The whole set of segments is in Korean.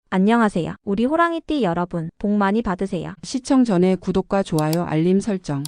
안녕하세요. 우리 호랑이띠 여러분, 복 많이 받으세요. 시청 전에 구독과 좋아요, 알림 설정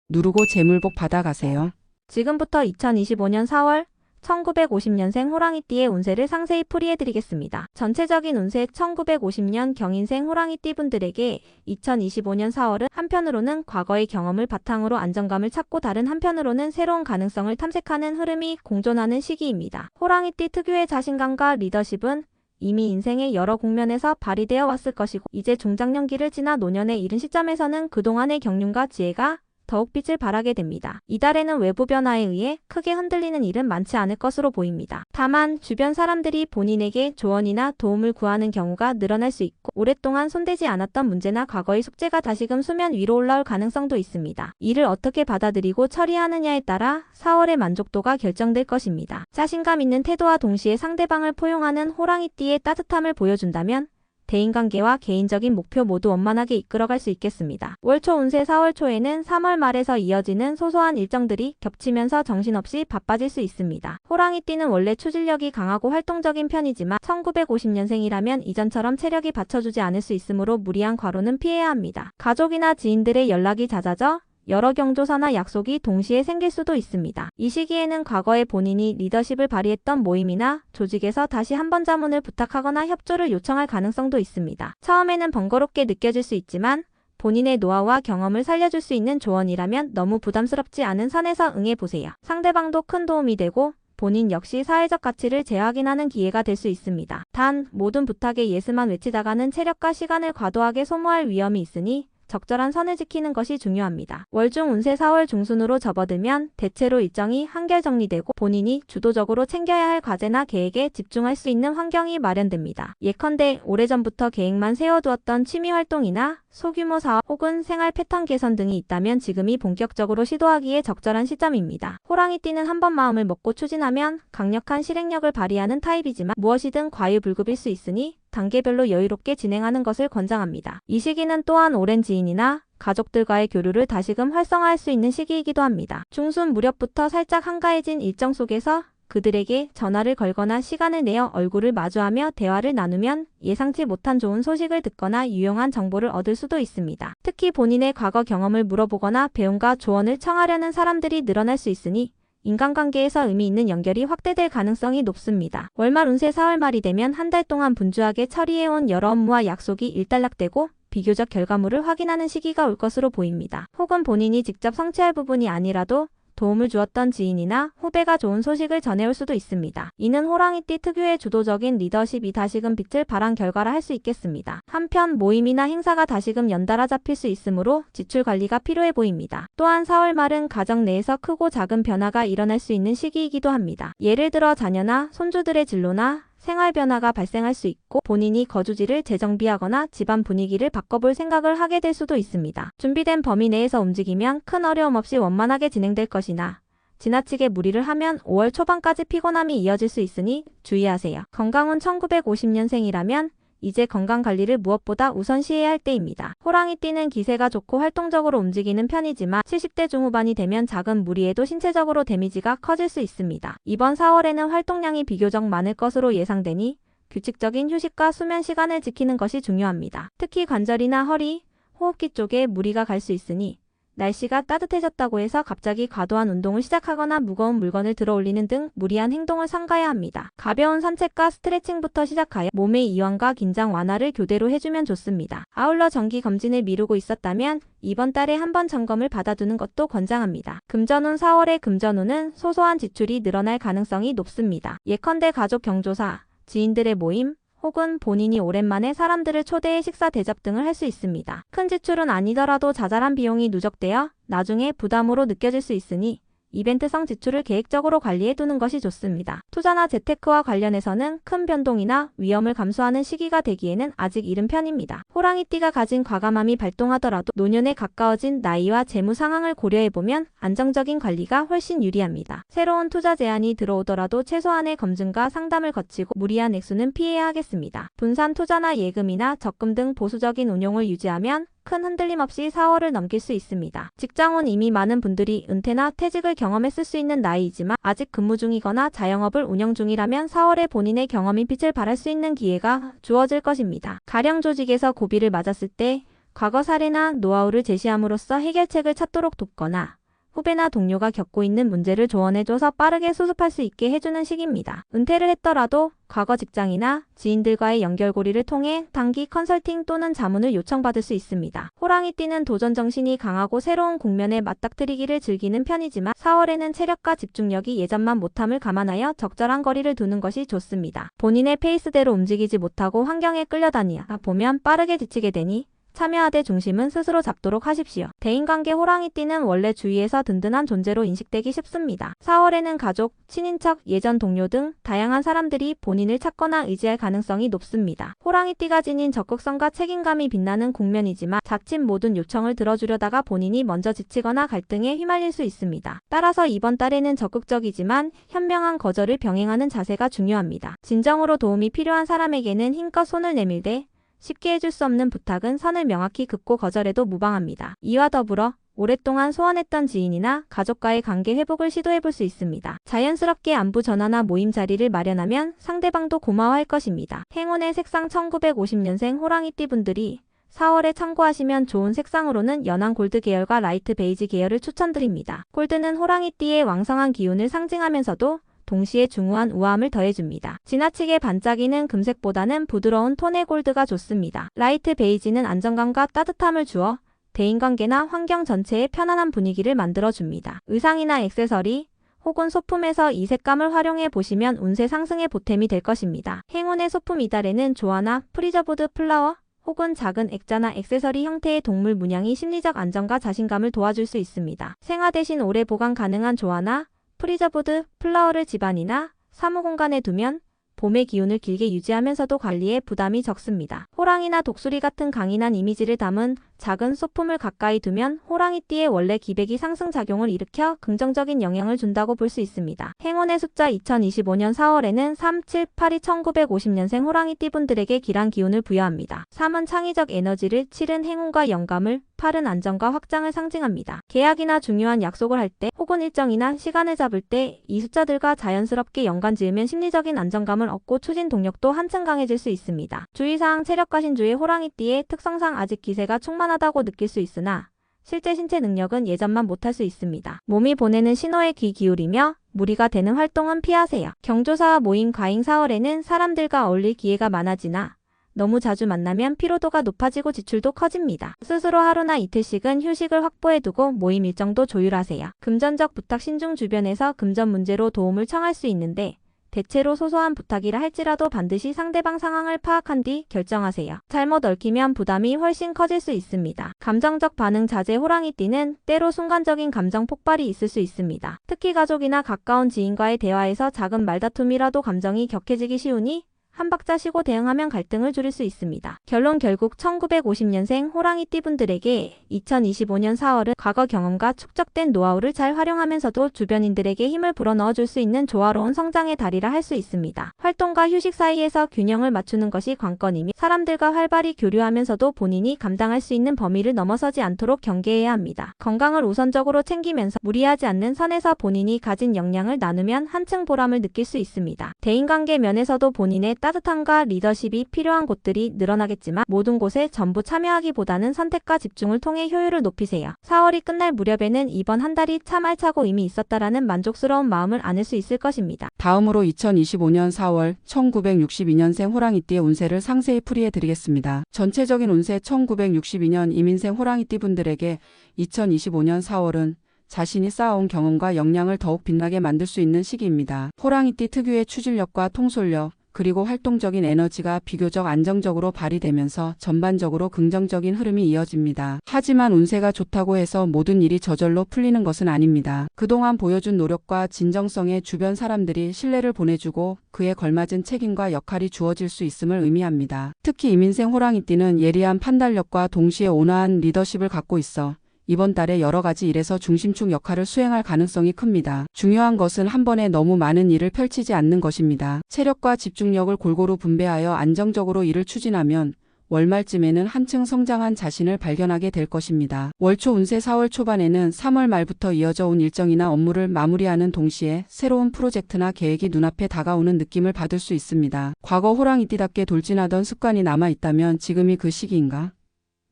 누르고 재물복 받아가세요. 지금부터 2025년 4월 1950년생 호랑이띠의 운세를 상세히 풀이해드리겠습니다. 전체적인 운세 1950년 경인생 호랑이띠 분들에게 2025년 4월은 한편으로는 과거의 경험을 바탕으로 안정감을 찾고 다른 한편으로는 새로운 가능성을 탐색하는 흐름이 공존하는 시기입니다. 호랑이띠 특유의 자신감과 리더십은 이미 인생의 여러 국면에서 발휘되어 왔을 것이고 이제 중장년기를 지나 노년에 이른 시점에서는 그동안의 경륜과 지혜가 더욱 빛을 발하게 됩니다. 이달에는 외부 변화에 의해 크게 흔들리는 일은 많지 않을 것으로 보입니다. 다만 주변 사람들이 본인에게 조언이나 도움을 구하는 경우가 늘어날 수 있고 오랫동안 손대지 않았던 문제나 과거의 숙제가 다시금 수면 위로 올라올 가능성도 있습니다. 이를 어떻게 받아들이고 처리하느냐에 따라 4월의 만족도가 결정될 것입니다. 자신감 있는 태도와 동시에 상대방을 포용하는 호랑이띠의 따뜻함을 보여준다면 대인관계와 개인적인 목표 모두 원만하게 이끌어갈 수 있겠습니다. 월초 운세 4월 초에는 3월 말에서 이어지는 소소한 일정들이 겹치면서 정신없이 바빠질 수 있습니다. 호랑이띠는 원래 추진력이 강하고 활동적인 편이지만 1950년생이라면 이전처럼 체력이 받쳐주지 않을 수 있으므로 무리한 과로는 피해야 합니다. 가족이나 지인들의 연락이 잦아져 여러 경조사나 약속이 동시에 생길 수도 있습니다. 이 시기에는 과거에 본인이 리더십을 발휘했던 모임이나 조직에서 다시 한번 자문을 부탁하거나 협조를 요청할 가능성도 있습니다. 처음에는 번거롭게 느껴질 수 있지만 본인의 노하우와 경험을 살려줄 수 있는 조언이라면 너무 부담스럽지 않은 선에서 응해보세요. 상대방도 큰 도움이 되고 본인 역시 사회적 가치를 재확인하는 기회가 될 수 있습니다. 단, 모든 부탁에 예스만 외치다가는 체력과 시간을 과도하게 소모할 위험이 있으니 적절한 선을 지키는 것이 중요합니다. 월중 운세 4월 중순으로 접어들면 대체로 일정이 한결 정리되고 본인이 주도적으로 챙겨야 할 과제나 계획에 집중할 수 있는 환경이 마련됩니다. 예컨대 오래전부터 계획만 세워두었던 취미활동이나 소규모 사업 혹은 생활 패턴 개선 등이 있다면 지금이 본격적으로 시도하기에 적절한 시점입니다. 호랑이띠는 한번 마음을 먹고 추진하면 강력한 실행력을 발휘하는 타입이지만 무엇이든 과유불급일 수 있으니 단계별로 여유롭게 진행하는 것을 권장합니다. 이 시기는 또한 오랜 지인이나 가족들과의 교류를 다시금 활성화할 수 있는 시기이기도 합니다. 중순 무렵부터 살짝 한가해진 일정 속에서 그들에게 전화를 걸거나 시간을 내어 얼굴을 마주하며 대화를 나누면 예상치 못한 좋은 소식을 듣거나 유용한 정보를 얻을 수도 있습니다. 특히 본인의 과거 경험을 물어보거나 배움과 조언을 청하려는 사람들이 늘어날 수 있으니 인간관계에서 의미 있는 연결이 확대될 가능성이 높습니다. 월말 운세 4월 말이 되면 한 달 동안 분주하게 처리해온 여러 업무와 약속이 일단락되고 비교적 결과물을 확인하는 시기가 올 것으로 보입니다. 혹은 본인이 직접 성취할 부분이 아니라도 도움을 주었던 지인이나 후배가 좋은 소식을 전해올 수도 있습니다. 이는 호랑이띠 특유의 주도적인 리더십이 다시금 빛을 발한 결과라 할 수 있겠습니다. 한편 모임이나 행사가 다시금 연달아 잡힐 수 있으므로 지출 관리가 필요해 보입니다. 또한 4월 말은 가정 내에서 크고 작은 변화가 일어날 수 있는 시기이기도 합니다. 예를 들어 자녀나 손주들의 진로나 생활 변화가 발생할 수 있고 본인이 거주지를 재정비하거나 집안 분위기를 바꿔볼 생각을 하게 될 수도 있습니다. 준비된 범위 내에서 움직이면 큰 어려움 없이 원만하게 진행될 것이나 지나치게 무리를 하면 5월 초반까지 피곤함이 이어질 수 있으니 주의하세요. 건강운 1950년생이라면 이제 건강관리를 무엇보다 우선시해야 할 때입니다. 호랑이띠는 기세가 좋고 활동적으로 움직이는 편이지만 70대 중후반이 되면 작은 무리에도 신체적으로 데미지가 커질 수 있습니다. 이번 4월에는 활동량이 비교적 많을 것으로 예상되니 규칙적인 휴식과 수면 시간을 지키는 것이 중요합니다. 특히 관절이나 허리, 호흡기 쪽에 무리가 갈 수 있으니 날씨가 따뜻해졌다고 해서 갑자기 과도한 운동을 시작하거나 무거운 물건을 들어 올리는 등 무리한 행동을 삼가야 합니다. 가벼운 산책과 스트레칭부터 시작하여 몸의 이완과 긴장 완화를 교대로 해주면 좋습니다. 아울러 정기 검진을 미루고 있었다면 이번 달에 한번 점검을 받아두는 것도 권장합니다. 금전운 4월의 금전운은 소소한 지출이 늘어날 가능성이 높습니다. 예컨대 가족 경조사, 지인들의 모임, 혹은 본인이 오랜만에 사람들을 초대해 식사 대접 등을 할 수 있습니다. 큰 지출은 아니더라도 자잘한 비용이 누적되어 나중에 부담으로 느껴질 수 있으니 이벤트성 지출을 계획적으로 관리해두는 것이 좋습니다. 투자나 재테크와 관련해서는 큰 변동이나 위험을 감수하는 시기가 되기에는 아직 이른 편입니다. 호랑이띠가 가진 과감함이 발동하더라도 노년에 가까워진 나이와 재무 상황을 고려해보면 안정적인 관리가 훨씬 유리합니다. 새로운 투자 제안이 들어오더라도 최소한의 검증과 상담을 거치고 무리한 액수는 피해야 하겠습니다. 분산 투자나 예금이나 적금 등 보수적인 운용을 유지하면 큰 흔들림 없이 4월을 넘길 수 있습니다. 직장은 이미 많은 분들이 은퇴나 퇴직을 경험했을 수 있는 나이이지만 아직 근무 중이거나 자영업을 운영 중이라면 4월에 본인의 경험이 빛을 발할 수 있는 기회가 주어질 것입니다. 가령 조직에서 고비를 맞았을 때 과거 사례나 노하우를 제시함으로써 해결책을 찾도록 돕거나 후배나 동료가 겪고 있는 문제를 조언해줘서 빠르게 수습할 수 있게 해주는 시기입니다. 은퇴를 했더라도 과거 직장이나 지인들과의 연결고리를 통해 단기 컨설팅 또는 자문을 요청받을 수 있습니다. 호랑이띠는 도전 정신이 강하고 새로운 국면에 맞닥뜨리기를 즐기는 편이지만 4월에는 체력과 집중력이 예전만 못함을 감안하여 적절한 거리를 두는 것이 좋습니다. 본인의 페이스대로 움직이지 못하고 환경에 끌려다니다 보면 빠르게 지치게 되니 참여하되 중심은 스스로 잡도록 하십시오. 대인관계 호랑이띠는 원래 주위에서 든든한 존재로 인식되기 쉽습니다. 4월에는 가족, 친인척, 예전 동료 등 다양한 사람들이 본인을 찾거나 의지할 가능성이 높습니다. 호랑이띠가 지닌 적극성과 책임감이 빛나는 국면이지만 자칫 모든 요청을 들어주려다가 본인이 먼저 지치거나 갈등에 휘말릴 수 있습니다. 따라서 이번 달에는 적극적이지만 현명한 거절을 병행하는 자세가 중요합니다. 진정으로 도움이 필요한 사람에게는 힘껏 손을 내밀되 쉽게 해줄 수 없는 부탁은 선을 명확히 긋고 거절해도 무방합니다. 이와 더불어 오랫동안 소원했던 지인이나 가족과의 관계 회복을 시도해볼 수 있습니다. 자연스럽게 안부 전화나 모임 자리를 마련하면 상대방도 고마워할 것입니다. 행운의 색상 1950년생 호랑이띠 분들이 4월에 참고하시면 좋은 색상으로는 연한 골드 계열과 라이트 베이지 계열을 추천드립니다. 골드는 호랑이띠의 왕성한 기운을 상징하면서도 동시에 중후한 우아함을 더해줍니다. 지나치게 반짝이는 금색보다는 부드러운 톤의 골드가 좋습니다. 라이트 베이지는 안정감과 따뜻함을 주어 대인관계나 환경 전체에 편안한 분위기를 만들어줍니다. 의상이나 액세서리 혹은 소품에서 이 색감을 활용해 보시면 운세 상승의 보탬이 될 것입니다. 행운의 소품 이달에는 조화나 프리저보드 플라워 혹은 작은 액자나 액세서리 형태의 동물 문양이 심리적 안정과 자신감을 도와줄 수 있습니다. 생화 대신 오래 보관 가능한 조화나 프리저보드 플라워를 집안이나 사무공간에 두면 봄의 기운을 길게 유지하면서도 관리에 부담이 적습니다. 호랑이나 독수리 같은 강인한 이미지를 담은 작은 소품을 가까이 두면 호랑이띠의 원래 기백이 상승작용을 일으켜 긍정적인 영향을 준다고 볼 수 있습니다. 행운의 숫자 2025년 4월에는 3, 7, 8이 1950년생 호랑이띠 분들에게 길한 기운을 부여합니다. 3은 창의적 에너지를, 7은 행운과 영감을, 8은 안정과 확장을 상징합니다. 계약이나 중요한 약속을 할 때 혹은 일정이나 시간을 잡을 때 이 숫자들과 자연스럽게 연관 지으면 심리적인 안정감을 얻고 추진 동력도 한층 강해질 수 있습니다. 주의사항 체력과 신주의 호랑이띠의 특성상 아직 기세가 충만하다고 느낄 수 있으나 실제 신체 능력은 예전만 못할 수 있습니다. 몸이 보내는 신호에 귀 기울이며 무리가 되는 활동은 피하세요. 경조사와 모임 과잉 4월에는 사람들과 어울릴 기회가 많아지나 너무 자주 만나면 피로도가 높아지고 지출도 커집니다. 스스로 하루나 이틀씩은 휴식을 확보해두고 모임 일정도 조율하세요. 금전적 부탁 신중 주변에서 금전 문제로 도움을 청할 수 있는데 대체로 소소한 부탁이라 할지라도 반드시 상대방 상황을 파악한 뒤 결정하세요. 잘못 얽히면 부담이 훨씬 커질 수 있습니다. 감정적 반응 자제 호랑이띠는 때로 순간적인 감정 폭발이 있을 수 있습니다. 특히 가족이나 가까운 지인과의 대화에서 작은 말다툼이라도 감정이 격해지기 쉬우니 한 박자 쉬고 대응하면 갈등을 줄일 수 있습니다. 결론 결국 1950년생 호랑이띠 분들에게 2025년 4월은 과거 경험과 축적된 노하우를 잘 활용하면서도 주변인들에게 힘을 불어넣어줄 수 있는 조화로운 성장의 달이라 할 수 있습니다. 활동과 휴식 사이에서 균형을 맞추는 것이 관건이며 사람들과 활발히 교류하면서도 본인이 감당할 수 있는 범위를 넘어서지 않도록 경계해야 합니다. 건강을 우선적으로 챙기면서 무리하지 않는 선에서 본인이 가진 역량을 나누면 한층 보람을 느낄 수 있습니다. 대인관계 면에서도 본인의 따뜻함과 리더십이 필요한 곳들이 늘어나겠지만 모든 곳에 전부 참여하기보다는 선택과 집중을 통해 효율을 높이세요. 4월이 끝날 무렵에는 이번 한 달이 참 알차고 의미 있었다라는 만족스러운 마음을 안을 수 있을 것입니다. 다음으로 2025년 4월 1962년생 호랑이띠의 운세를 상세히 풀이해 드리겠습니다. 전체적인 운세 1962년 이민생 호랑이띠 분들에게 2025년 4월은 자신이 쌓아온 경험과 역량을 더욱 빛나게 만들 수 있는 시기입니다. 호랑이띠 특유의 추진력과 통솔력, 그리고 활동적인 에너지가 비교적 안정적으로 발휘되면서 전반적으로 긍정적인 흐름이 이어집니다. 하지만 운세가 좋다고 해서 모든 일이 저절로 풀리는 것은 아닙니다. 그동안 보여준 노력과 진정성에 주변 사람들이 신뢰를 보내주고 그에 걸맞은 책임과 역할이 주어질 수 있음을 의미합니다. 특히 이민생 호랑이띠는 예리한 판단력과 동시에 온화한 리더십을 갖고 있어 이번 달에 여러 가지 일에서 중심축 역할을 수행할 가능성이 큽니다. 중요한 것은 한 번에 너무 많은 일을 펼치지 않는 것입니다. 체력과 집중력을 골고루 분배하여 안정적으로 일을 추진하면 월말쯤에는 한층 성장한 자신을 발견하게 될 것입니다. 월초 운세 4월 초반에는 3월 말부터 이어져 온 일정이나 업무를 마무리하는 동시에 새로운 프로젝트나 계획이 눈앞에 다가오는 느낌을 받을 수 있습니다. 과거 호랑이띠답게 돌진하던 습관이 남아있다면 지금이 그 시기인가?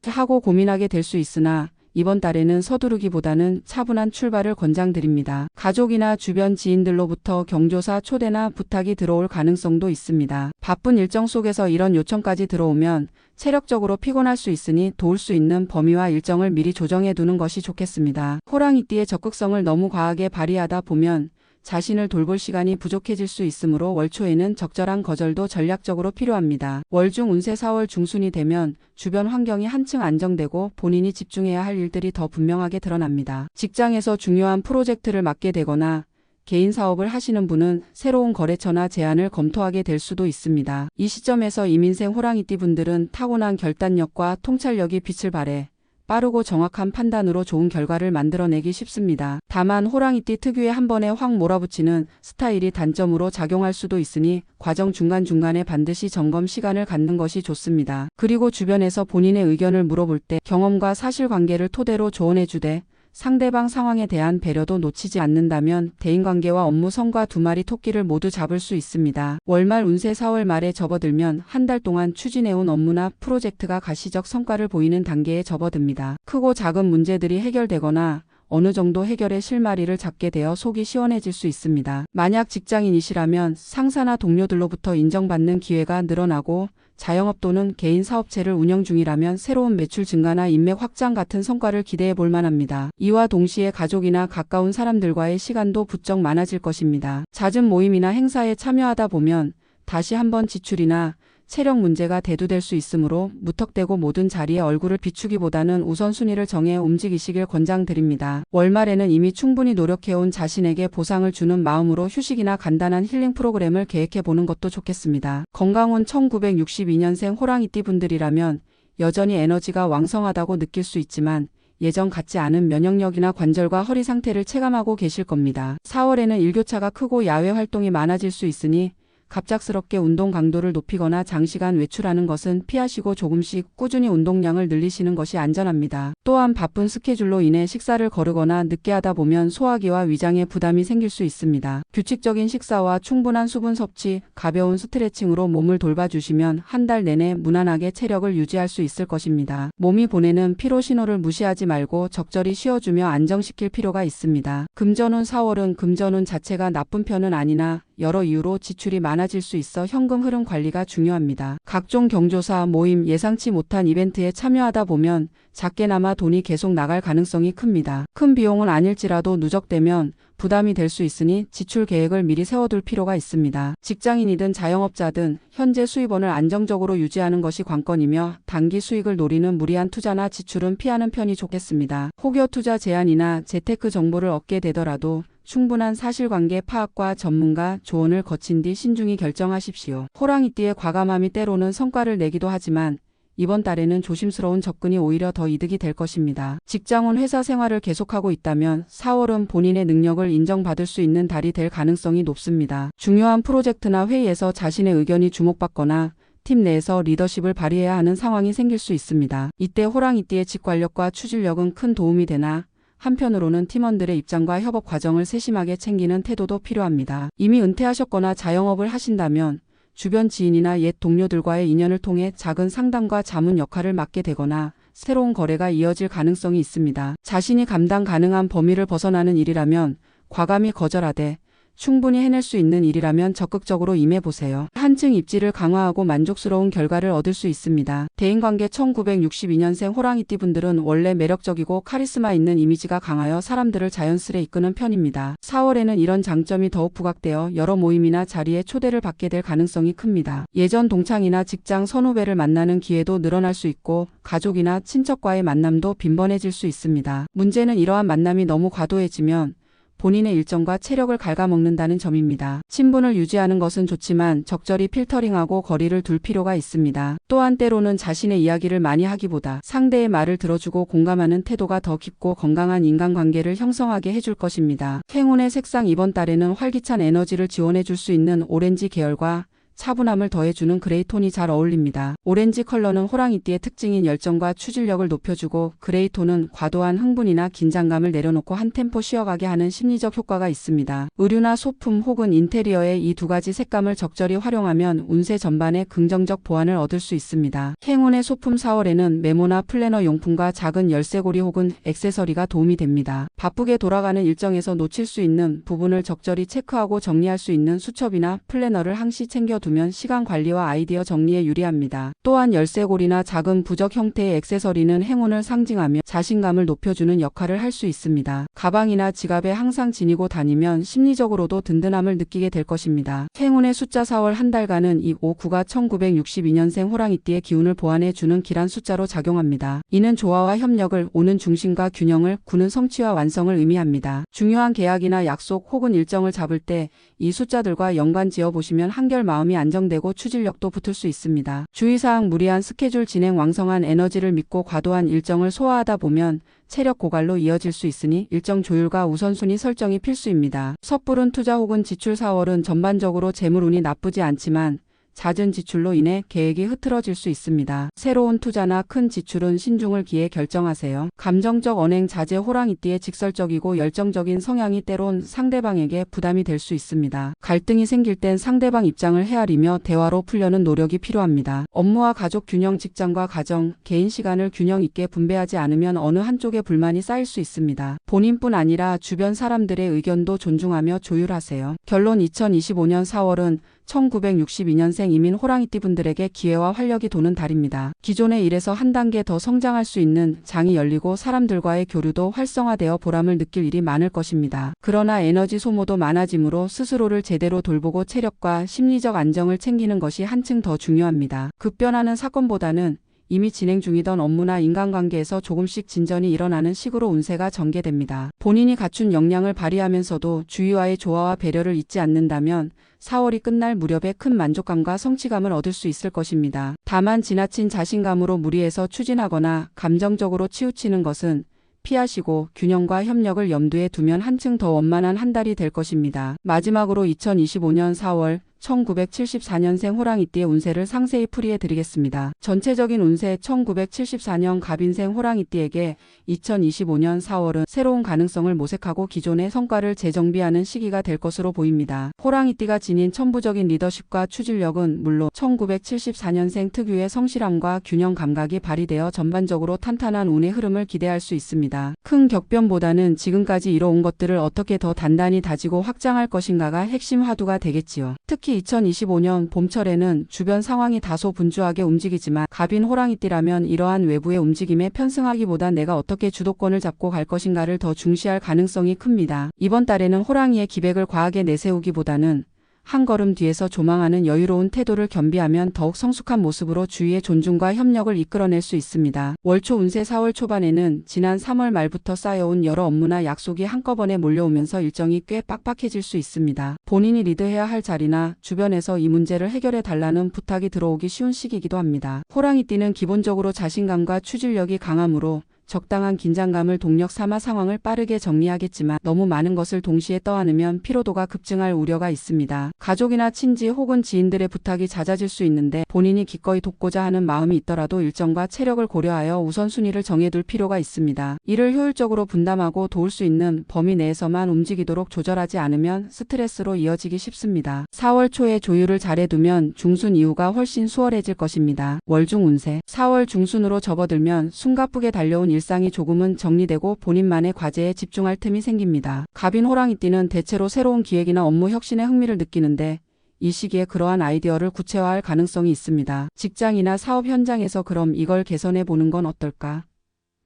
하고 고민하게 될 수 있으나 이번 달에는 서두르기보다는 차분한 출발을 권장드립니다. 가족이나 주변 지인들로부터 경조사, 초대나 부탁이 들어올 가능성도 있습니다. 바쁜 일정 속에서 이런 요청까지 들어오면 체력적으로 피곤할 수 있으니 도울 수 있는 범위와 일정을 미리 조정해 두는 것이 좋겠습니다. 호랑이띠의 적극성을 너무 과하게 발휘하다 보면 자신을 돌볼 시간이 부족해질 수 있으므로 월초에는 적절한 거절도 전략적으로 필요합니다. 월중 운세 4월 중순이 되면 주변 환경이 한층 안정되고 본인이 집중해야 할 일들이 더 분명하게 드러납니다. 직장에서 중요한 프로젝트를 맡게 되거나 개인 사업을 하시는 분은 새로운 거래처나 제안을 검토하게 될 수도 있습니다. 이 시점에서 이민생 호랑이띠 분들은 타고난 결단력과 통찰력이 빛을 발해 빠르고 정확한 판단으로 좋은 결과를 만들어내기 쉽습니다. 다만 호랑이띠 특유의 한 번에 확 몰아붙이는 스타일이 단점으로 작용할 수도 있으니 과정 중간중간에 반드시 점검 시간을 갖는 것이 좋습니다. 그리고 주변에서 본인의 의견을 물어볼 때 경험과 사실관계를 토대로 조언해주되 상대방 상황에 대한 배려도 놓치지 않는다면 대인관계와 업무 성과 두 마리 토끼를 모두 잡을 수 있습니다. 월말 운세 4월 말에 접어들면 한 달 동안 추진해온 업무나 프로젝트가 가시적 성과를 보이는 단계에 접어듭니다. 크고 작은 문제들이 해결되거나 어느 정도 해결의 실마리를 잡게 되어 속이 시원해질 수 있습니다. 만약 직장인이시라면 상사나 동료들로부터 인정받는 기회가 늘어나고 자영업 또는 개인 사업체를 운영 중이라면 새로운 매출 증가나 인맥 확장 같은 성과를 기대해 볼 만합니다. 이와 동시에 가족이나 가까운 사람들과의 시간도 부쩍 많아질 것입니다. 잦은 모임이나 행사에 참여하다 보면 다시 한번 지출이나 체력 문제가 대두될 수 있으므로 무턱대고 모든 자리에 얼굴을 비추기보다는 우선순위를 정해 움직이시길 권장드립니다. 월말에는 이미 충분히 노력해온 자신에게 보상을 주는 마음으로 휴식이나 간단한 힐링 프로그램을 계획해보는 것도 좋겠습니다. 건강운 1962년생 호랑이띠 분들이라면 여전히 에너지가 왕성하다고 느낄 수 있지만 예전 같지 않은 면역력이나 관절과 허리 상태를 체감하고 계실 겁니다. 4월에는 일교차가 크고 야외 활동이 많아질 수 있으니 갑작스럽게 운동 강도를 높이거나 장시간 외출하는 것은 피하시고 조금씩 꾸준히 운동량을 늘리시는 것이 안전합니다. 또한 바쁜 스케줄로 인해 식사를 거르거나 늦게 하다 보면 소화기와 위장에 부담이 생길 수 있습니다. 규칙적인 식사와 충분한 수분 섭취, 가벼운 스트레칭으로 몸을 돌봐주시면 한 달 내내 무난하게 체력을 유지할 수 있을 것입니다. 몸이 보내는 피로 신호를 무시하지 말고 적절히 쉬어주며 안정시킬 필요가 있습니다. 금전운 4월은 금전운 자체가 나쁜 편은 아니나 여러 이유로 지출이 많아질 수 있어 현금 흐름 관리가 중요합니다. 각종 경조사, 모임, 예상치 못한 이벤트에 참여하다 보면 작게나마 돈이 계속 나갈 가능성이 큽니다. 큰 비용은 아닐지라도 누적되면 부담이 될 수 있으니 지출 계획을 미리 세워둘 필요가 있습니다. 직장인이든 자영업자든 현재 수입원을 안정적으로 유지하는 것이 관건이며 단기 수익을 노리는 무리한 투자나 지출은 피하는 편이 좋겠습니다. 혹여 투자 제안이나 재테크 정보를 얻게 되더라도 충분한 사실관계 파악과 전문가 조언을 거친 뒤 신중히 결정하십시오. 호랑이띠의 과감함이 때로는 성과를 내기도 하지만 이번 달에는 조심스러운 접근이 오히려 더 이득이 될 것입니다. 직장운 회사 생활을 계속하고 있다면 4월은 본인의 능력을 인정받을 수 있는 달이 될 가능성이 높습니다. 중요한 프로젝트나 회의에서 자신의 의견이 주목받거나 팀 내에서 리더십을 발휘해야 하는 상황이 생길 수 있습니다. 이때 호랑이띠의 직관력과 추진력은 큰 도움이 되나 한편으로는 팀원들의 입장과 협업 과정을 세심하게 챙기는 태도도 필요합니다. 이미 은퇴하셨거나 자영업을 하신다면 주변 지인이나 옛 동료들과의 인연을 통해 작은 상담과 자문 역할을 맡게 되거나 새로운 거래가 이어질 가능성이 있습니다. 자신이 감당 가능한 범위를 벗어나는 일이라면 과감히 거절하되 충분히 해낼 수 있는 일이라면 적극적으로 임해보세요. 한층 입지를 강화하고 만족스러운 결과를 얻을 수 있습니다. 대인관계 1962년생 호랑이띠 분들은 원래 매력적이고 카리스마 있는 이미지가 강하여 사람들을 자연스레 이끄는 편입니다. 4월에는 이런 장점이 더욱 부각되어 여러 모임이나 자리에 초대를 받게 될 가능성이 큽니다. 예전 동창이나 직장 선후배를 만나는 기회도 늘어날 수 있고 가족이나 친척과의 만남도 빈번해질 수 있습니다. 문제는 이러한 만남이 너무 과도해지면 본인의 일정과 체력을 갉아먹는다는 점입니다. 친분을 유지하는 것은 좋지만 적절히 필터링하고 거리를 둘 필요가 있습니다. 또한 때로는 자신의 이야기를 많이 하기보다 상대의 말을 들어주고 공감하는 태도가 더 깊고 건강한 인간관계를 형성하게 해줄 것입니다. 행운의 색상 이번 달에는 활기찬 에너지를 지원해 줄 수 있는 오렌지 계열과 차분함을 더해주는 그레이 톤이 잘 어울립니다. 오렌지 컬러는 호랑이띠의 특징인 열정과 추진력을 높여주고 그레이 톤은 과도한 흥분이나 긴장감을 내려놓고 한 템포 쉬어가게 하는 심리적 효과가 있습니다. 의류나 소품 혹은 인테리어에 이 두 가지 색감을 적절히 활용하면 운세 전반에 긍정적 보완을 얻을 수 있습니다. 행운의 소품 4월에는 메모나 플래너 용품과 작은 열쇠고리 혹은 액세서리가 도움이 됩니다. 바쁘게 돌아가는 일정에서 놓칠 수 있는 부분을 적절히 체크하고 정리할 수 있는 수첩이나 플래너를 항시 챙겨두면 시간 관리와 아이디어 정리에 유리합니다. 또한 열쇠고리나 작은 부적 형태의 액세서리는 행운을 상징하며 자신감을 높여주는 역할을 할 수 있습니다. 가방이나 지갑에 항상 지니고 다니면 심리적으로도 든든함을 느끼게 될 것입니다. 행운의 숫자 4월 한 달간은 이 5, 9가 1962년생 호랑이띠의 기운을 보완해주는 길한 숫자로 작용합니다. 이는 조화와 협력을, 오는 중심과 균형을, 9는 성취와 완성을 의미합니다. 중요한 계약이나 약속 혹은 일정을 잡을 때 이 숫자들과 연관 지어 보시면 한결 마음이 안정되고 추진력도 붙을 수 있습니다. 주의사항 무리한 스케줄 진행 왕성한 에너지를 믿고 과도한 일정을 소화하다 보면 체력 고갈로 이어질 수 있으니 일정 조율과 우선순위 설정이 필수입니다. 섣부른 투자 혹은 지출 4월은 전반적으로 재물운이 나쁘지 않지만 잦은 지출로 인해 계획이 흐트러질 수 있습니다. 새로운 투자나 큰 지출은 신중을 기해 결정하세요. 감정적 언행 자제 호랑이띠의 직설적이고 열정적인 성향이 때론 상대방에게 부담이 될 수 있습니다. 갈등이 생길 땐 상대방 입장을 헤아리며 대화로 풀려는 노력이 필요합니다. 업무와 가족 균형 직장과 가정, 개인 시간을 균형 있게 분배하지 않으면 어느 한쪽에 불만이 쌓일 수 있습니다. 본인뿐 아니라 주변 사람들의 의견도 존중하며 조율하세요. 결론 2025년 4월은 1962년생 이민 호랑이띠 분들에게 기회와 활력이 도는 달입니다. 기존의 일에서 한 단계 더 성장할 수 있는 장이 열리고 사람들과의 교류도 활성화되어 보람을 느낄 일이 많을 것입니다. 그러나 에너지 소모도 많아지므로 스스로를 제대로 돌보고 체력과 심리적 안정을 챙기는 것이 한층 더 중요합니다. 급변하는 사건보다는 이미 진행 중이던 업무나 인간관계에서 조금씩 진전이 일어나는 식으로 운세가 전개됩니다. 본인이 갖춘 역량을 발휘하면서도 주위와의 조화와 배려를 잊지 않는다면 4월이 끝날 무렵에 큰 만족감과 성취감을 얻을 수 있을 것입니다. 다만 지나친 자신감으로 무리해서 추진하거나 감정적으로 치우치는 것은 피하시고 균형과 협력을 염두에 두면 한층 더 원만한 한 달이 될 것입니다. 마지막으로 2025년 4월 1974년생 호랑이띠의 운세를 상세히 풀이해 드리겠습니다. 전체적인 운세 1974년 갑인생 호랑이띠에게 2025년 4월은 새로운 가능성을 모색하고 기존의 성과를 재정비하는 시기가 될 것으로 보입니다. 호랑이띠가 지닌 천부적인 리더십과 추진력은 물론 1974년생 특유의 성실함과 균형 감각이 발휘되어 전반적으로 탄탄한 운의 흐름을 기대할 수 있습니다. 큰 격변보다는 지금까지 이뤄온 것들을 어떻게 더 단단히 다지고 확장할 것인가가 핵심 화두가 되겠지요. 특히 2025년 봄철에는 주변 상황이 다소 분주하게 움직이지만 갑인 호랑이띠라면 이러한 외부의 움직임에 편승하기보다 내가 어떻게 주도권을 잡고 갈 것인가를 더 중시할 가능성이 큽니다. 이번 달에는 호랑이의 기백을 과하게 내세우기보다는 한 걸음 뒤에서 조망하는 여유로운 태도를 겸비하면 더욱 성숙한 모습으로 주위의 존중과 협력을 이끌어낼 수 있습니다. 월초 운세 4월 초반에는 지난 3월 말부터 쌓여온 여러 업무나 약속이 한꺼번에 몰려오면서 일정이 꽤 빡빡해질 수 있습니다. 본인이 리드해야 할 자리나 주변에서 이 문제를 해결해 달라는 부탁이 들어오기 쉬운 시기이기도 합니다. 호랑이띠는 기본적으로 자신감과 추진력이 강하므로 적당한 긴장감을 동력 삼아 상황을 빠르게 정리하겠지만 너무 많은 것을 동시에 떠안으면 피로도가 급증할 우려가 있습니다. 가족이나 친지 혹은 지인들의 부탁이 잦아질 수 있는데 본인이 기꺼이 돕고자 하는 마음이 있더라도 일정과 체력을 고려하여 우선순위를 정해둘 필요가 있습니다. 이를 효율적으로 분담하고 도울 수 있는 범위 내에서만 움직이도록 조절하지 않으면 스트레스로 이어지기 쉽습니다. 4월 초에 조율을 잘해두면 중순 이후가 훨씬 수월해질 것입니다. 월중 운세 4월 중순으로 접어들면 숨가쁘게 달려온 일상이 조금은 정리되고 본인만의 과제에 집중할 틈이 생깁니다. 갑인 호랑이띠는 대체로 새로운 기획이나 업무 혁신에 흥미를 느끼는데 이 시기에 그러한 아이디어를 구체화할 가능성이 있습니다. 직장이나 사업 현장에서 그럼 이걸 개선해 보는 건 어떨까?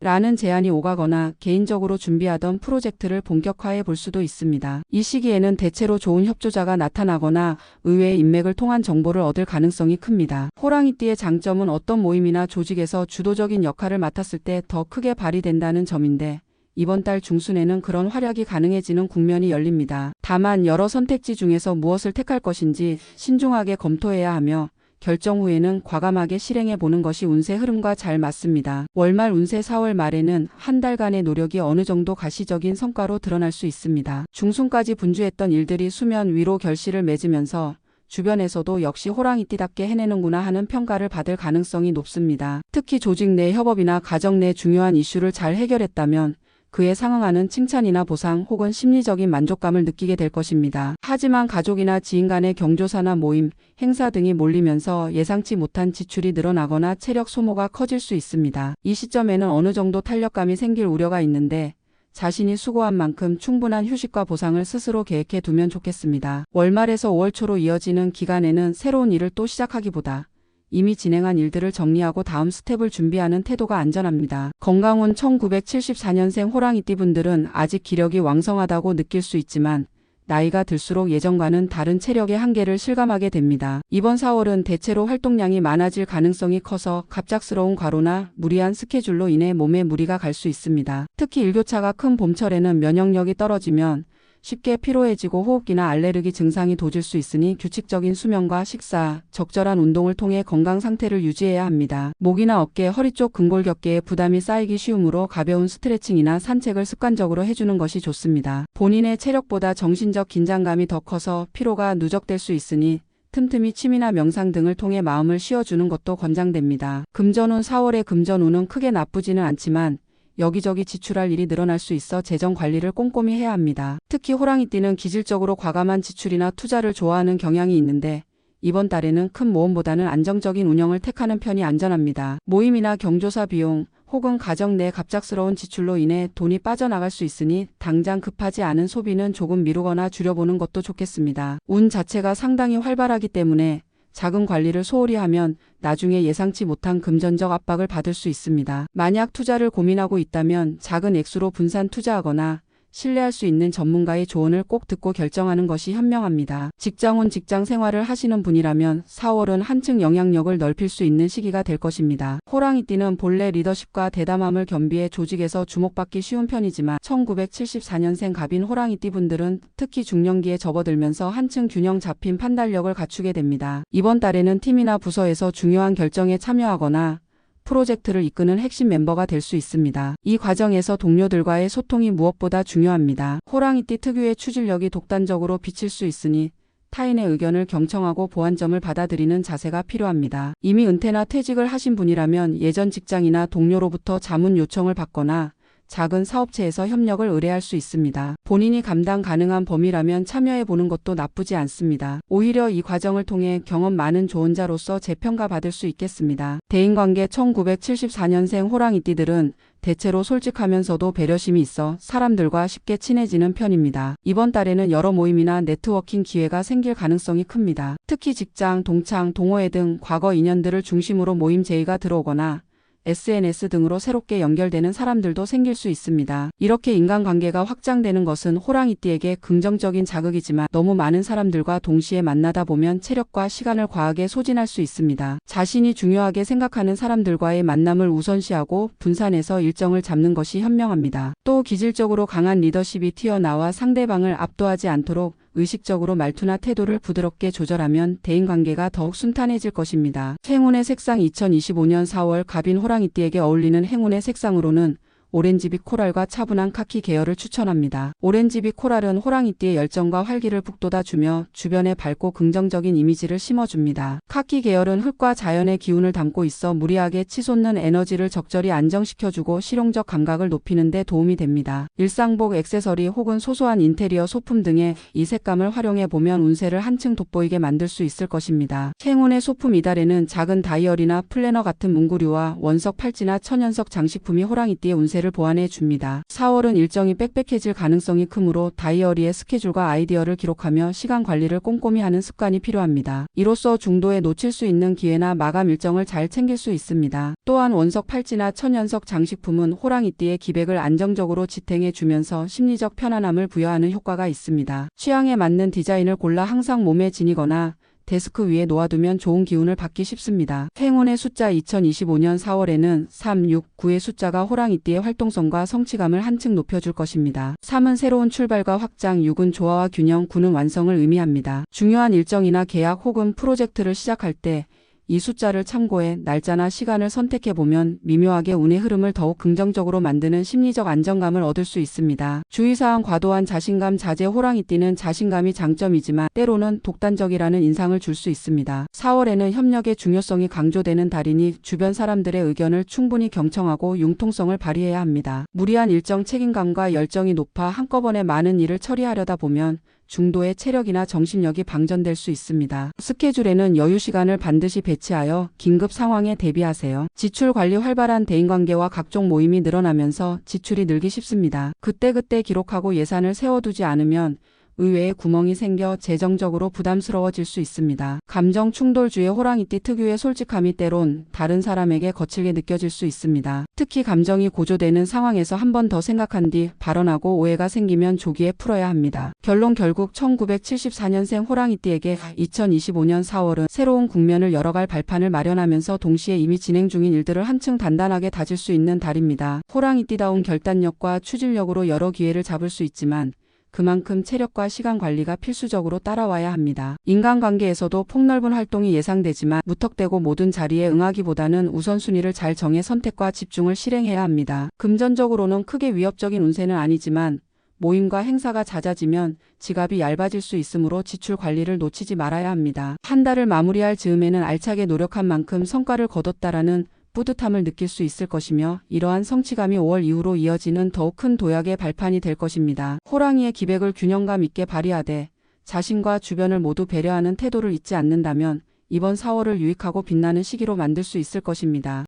라는 제안이 오가거나 개인적으로 준비하던 프로젝트를 본격화해 볼 수도 있습니다. 이 시기에는 대체로 좋은 협조자가 나타나거나 의외의 인맥을 통한 정보를 얻을 가능성이 큽니다. 호랑이띠의 장점은 어떤 모임이나 조직에서 주도적인 역할을 맡았을 때 더 크게 발휘된다는 점인데 이번 달 중순에는 그런 활약이 가능해지는 국면이 열립니다. 다만 여러 선택지 중에서 무엇을 택할 것인지 신중하게 검토해야 하며 결정 후에는 과감하게 실행해 보는 것이 운세 흐름과 잘 맞습니다. 월말 운세 4월 말에는 한 달간의 노력이 어느 정도 가시적인 성과로 드러날 수 있습니다. 중순까지 분주했던 일들이 수면 위로 결실을 맺으면서 주변에서도 역시 호랑이띠답게 해내는구나 하는 평가를 받을 가능성이 높습니다. 특히 조직 내 협업이나 가정 내 중요한 이슈를 잘 해결했다면 그에 상응하는 칭찬이나 보상 혹은 심리적인 만족감을 느끼게 될 것입니다. 하지만 가족이나 지인 간의 경조사나 모임, 행사 등이 몰리면서 예상치 못한 지출이 늘어나거나 체력 소모가 커질 수 있습니다. 이 시점에는 어느 정도 탄력감이 생길 우려가 있는데 자신이 수고한 만큼 충분한 휴식과 보상을 스스로 계획해 두면 좋겠습니다. 월말에서 5월 초로 이어지는 기간에는 새로운 일을 또 시작하기보다 이미 진행한 일들을 정리하고 다음 스텝을 준비하는 태도가 안전합니다. 건강운 1974년생 호랑이띠 분들은 아직 기력이 왕성하다고 느낄 수 있지만 나이가 들수록 예전과는 다른 체력의 한계를 실감하게 됩니다. 이번 4월은 대체로 활동량이 많아질 가능성이 커서 갑작스러운 과로나 무리한 스케줄로 인해 몸에 무리가 갈 수 있습니다. 특히 일교차가 큰 봄철에는 면역력이 떨어지면 쉽게 피로해지고 호흡기나 알레르기 증상이 도질 수 있으니 규칙적인 수면과 식사, 적절한 운동을 통해 건강 상태를 유지해야 합니다. 목이나 어깨, 허리 쪽 근골격계에 부담이 쌓이기 쉬우므로 가벼운 스트레칭이나 산책을 습관적으로 해주는 것이 좋습니다. 본인의 체력보다 정신적 긴장감이 더 커서 피로가 누적될 수 있으니 틈틈이 취미나 명상 등을 통해 마음을 쉬어주는 것도 권장됩니다. 금전운 4월의 금전운은 크게 나쁘지는 않지만 여기저기 지출할 일이 늘어날 수 있어 재정 관리를 꼼꼼히 해야 합니다. 특히 호랑이띠는 기질적으로 과감한 지출이나 투자를 좋아하는 경향이 있는데 이번 달에는 큰 모험보다는 안정적인 운영을 택하는 편이 안전합니다. 모임이나 경조사 비용 혹은 가정 내 갑작스러운 지출로 인해 돈이 빠져나갈 수 있으니 당장 급하지 않은 소비는 조금 미루거나 줄여보는 것도 좋겠습니다. 운 자체가 상당히 활발하기 때문에 자금 관리를 소홀히 하면 나중에 예상치 못한 금전적 압박을 받을 수 있습니다. 만약 투자를 고민하고 있다면 작은 액수로 분산 투자하거나 신뢰할 수 있는 전문가의 조언을 꼭 듣고 결정하는 것이 현명합니다. 직장운 직장 생활을 하시는 분이라면 4월은 한층 영향력을 넓힐 수 있는 시기가 될 것입니다. 호랑이띠는 본래 리더십과 대담함을 겸비해 조직에서 주목받기 쉬운 편이지만 1974년생 갑인 호랑이띠 분들은 특히 중년기에 접어들면서 한층 균형 잡힌 판단력을 갖추게 됩니다. 이번 달에는 팀이나 부서에서 중요한 결정에 참여하거나 프로젝트를 이끄는 핵심 멤버가 될 수 있습니다. 이 과정에서 동료들과의 소통이 무엇보다 중요합니다. 호랑이띠 특유의 추진력이 독단적으로 비칠 수 있으니 타인의 의견을 경청하고 보완점을 받아들이는 자세가 필요합니다. 이미 은퇴나 퇴직을 하신 분이라면 예전 직장이나 동료로부터 자문 요청을 받거나 작은 사업체에서 협력을 의뢰할 수 있습니다. 본인이 감당 가능한 범위라면 참여해보는 것도 나쁘지 않습니다. 오히려 이 과정을 통해 경험 많은 조언자로서 재평가받을 수 있겠습니다. 대인관계 1974년생 호랑이띠들은 대체로 솔직하면서도 배려심이 있어 사람들과 쉽게 친해지는 편입니다. 이번 달에는 여러 모임이나 네트워킹 기회가 생길 가능성이 큽니다. 특히 직장, 동창, 동호회 등 과거 인연들을 중심으로 모임 제의가 들어오거나 SNS 등으로 새롭게 연결되는 사람들도 생길 수 있습니다. 이렇게 인간관계가 확장되는 것은 호랑이띠에게 긍정적인 자극이지만 너무 많은 사람들과 동시에 만나다 보면 체력과 시간을 과하게 소진할 수 있습니다. 자신이 중요하게 생각하는 사람들과의 만남을 우선시하고 분산해서 일정을 잡는 것이 현명합니다. 또 기질적으로 강한 리더십이 튀어나와 상대방을 압도하지 않도록 의식적으로 말투나 태도를 부드럽게 조절하면 대인관계가 더욱 순탄해질 것입니다. 행운의 색상 2025년 4월 갑인 호랑이띠에게 어울리는 행운의 색상으로는 오렌지빛 코랄과 차분한 카키 계열을 추천합니다. 오렌지빛 코랄은 호랑이띠의 열정과 활기를 북돋아주며 주변에 밝고 긍정적인 이미지를 심어줍니다. 카키 계열은 흙과 자연의 기운을 담고 있어 무리하게 치솟는 에너지를 적절히 안정시켜주고 실용적 감각을 높이는 데 도움이 됩니다. 일상복, 액세서리 혹은 소소한 인테리어 소품 등의 이 색감을 활용해보면 운세를 한층 돋보이게 만들 수 있을 것입니다. 행운의 소품 이달에는 작은 다이어리나 플래너 같은 문구류와 원석 팔찌나 천연석 장식품이 호랑이띠의 운세를 보완해 줍니다. 4월은 일정이 빽빽해질 가능성이 크므로 다이어리에 스케줄과 아이디어를 기록하며 시간 관리를 꼼꼼히 하는 습관이 필요합니다. 이로써 중도에 놓칠 수 있는 기회나 마감 일정을 잘 챙길 수 있습니다. 또한 원석 팔찌나 천연석 장식품은 호랑이띠의 기백을 안정적으로 지탱해 주면서 심리적 편안함을 부여하는 효과가 있습니다. 취향에 맞는 디자인을 골라 항상 몸에 지니거나 데스크 위에 놓아두면 좋은 기운을 받기 쉽습니다. 행운의 숫자 2025년 4월에는 3, 6, 9의 숫자가 호랑이띠의 활동성과 성취감을 한층 높여줄 것입니다. 3은 새로운 출발과 확장, 6은 조화와 균형, 9는 완성을 의미합니다. 중요한 일정이나 계약 혹은 프로젝트를 시작할 때 이 숫자를 참고해 날짜나 시간을 선택해보면 미묘하게 운의 흐름을 더욱 긍정적으로 만드는 심리적 안정감을 얻을 수 있습니다. 주의사항 과도한 자신감 자제 호랑이띠는 자신감이 장점이지만 때로는 독단적이라는 인상을 줄 수 있습니다. 4월에는 협력의 중요성이 강조되는 달이니 주변 사람들의 의견을 충분히 경청하고 융통성을 발휘해야 합니다. 무리한 일정 책임감과 열정이 높아 한꺼번에 많은 일을 처리하려다 보면 중도의 체력이나 정신력이 방전될 수 있습니다. 스케줄에는 여유 시간을 반드시 배치하여 긴급 상황에 대비하세요. 지출 관리 활발한 대인관계와 각종 모임이 늘어나면서 지출이 늘기 쉽습니다. 그때그때 기록하고 예산을 세워두지 않으면 의외의 구멍이 생겨 재정적으로 부담스러워질 수 있습니다. 감정 충돌주의 호랑이띠 특유의 솔직함이 때론 다른 사람에게 거칠게 느껴질 수 있습니다. 특히 감정이 고조되는 상황에서 한 번 더 생각한 뒤 발언하고 오해가 생기면 조기에 풀어야 합니다. 결론 결국 1974년생 호랑이띠에게 2025년 4월은 새로운 국면을 열어갈 발판을 마련하면서 동시에 이미 진행 중인 일들을 한층 단단하게 다질 수 있는 달입니다. 호랑이띠다운 결단력과 추진력으로 여러 기회를 잡을 수 있지만 그만큼 체력과 시간 관리가 필수적으로 따라와야 합니다. 인간관계에서도 폭넓은 활동이 예상되지만 무턱대고 모든 자리에 응하기보다는 우선순위를 잘 정해 선택과 집중을 실행해야 합니다. 금전적으로는 크게 위협적인 운세는 아니지만 모임과 행사가 잦아지면 지갑이 얇아질 수 있으므로 지출 관리를 놓치지 말아야 합니다. 한 달을 마무리할 즈음에는 알차게 노력한 만큼 성과를 거뒀다라는 뿌듯함을 느낄 수 있을 것이며 이러한 성취감이 5월 이후로 이어지는 더욱 큰 도약의 발판이 될 것입니다. 호랑이의 기백을 균형감 있게 발휘하되 자신과 주변을 모두 배려하는 태도를 잊지 않는다면 이번 4월을 유익하고 빛나는 시기로 만들 수 있을 것입니다.